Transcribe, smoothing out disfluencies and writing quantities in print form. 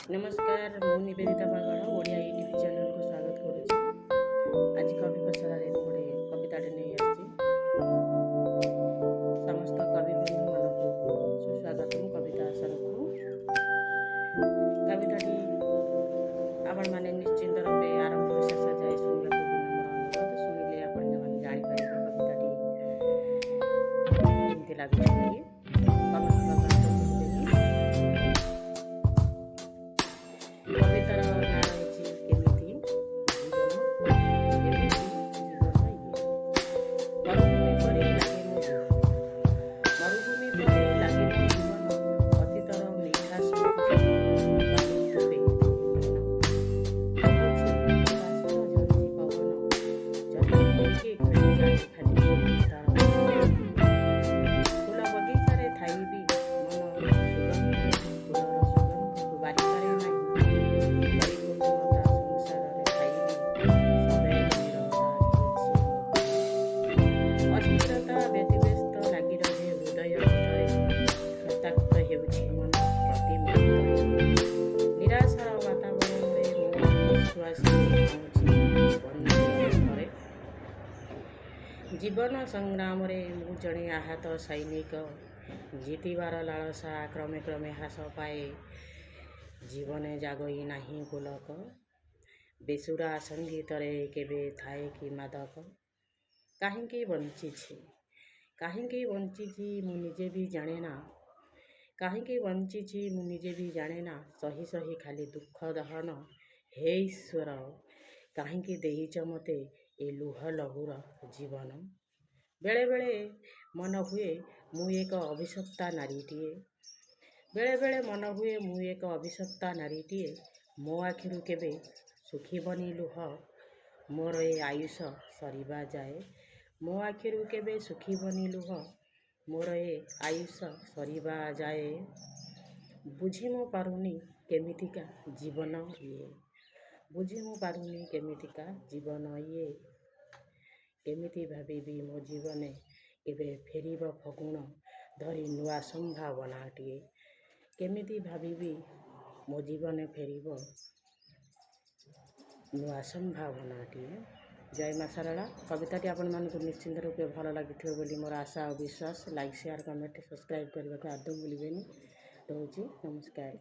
नमस्कार मु निवेदिता पागल ओडिया यूट्यूब चैनल को स्वागत करुच्ची। आज कवि पसरारे गोटे कविताटे नहीं आसी समस्त कवि बंधु मान सुस्वागत कविता आशर को कविताटी आपण मैंने निश्चिंत रूपे आरंभ शेष जाए शुणा विनम्र अनुरोध शुणिले आपण जो जापर कविताटी केमती लगे कवितार नाँ रही केमिति मरुभूमि परि लागे मो जीवन अतीतर मीठा फूल बगीचारे थाई भी अस्थिरता व्यतिव्यस्त लगी रहे हृदय भितर रक्ताक्त हेउछि मन प्रति निराशार वातावरण में जीवन संग्राम रे मु जणे आहत सैनिक जीतिबार लालसा क्रमे क्रमे ह्रास पाए जीवने जागई नाही गोलक बेसुरा संगीत रे केबे थाए कि मादक कहीं बंची मु निजे भी जाने ना कहीं बंची मु निजे भी जाने ना सही सही खाली दुख दहन हे ईश्वर कहीं देहिच मते ए लुह लहुर जीवन बेले बेले मन हुए मु एक अभिशप्ता नारीटीए बेले बेले मन हुए मु एक अभिशप्ता नारीटीए मो आखिरु केबे सुखीबनी लुह मोर ए आयुष सरीबा जाए मो आखिरु केबे सुखीबनी लुह मोर ए आयुष सरीबा जाए बुझी मो पारुनी केमितिका जीवन ये बुझी मो पारुनी केमितिका जीवन ये केमिति भाबिबी मो जीवने केबे फेरिब फगुण धरी नुआ संभावनाटिए केमिति भाबिबी मो जीवने फेरिब नुआ संभावनाटिए। जय मां सारला कविताटी आपण मानक निश्चिंत रूपे भल लगी बोली मोर आशा और विश्वास। लाइक शेयर कमेंट सब्सक्राइब करने को आदौ भूलें। रोची नमस्कार।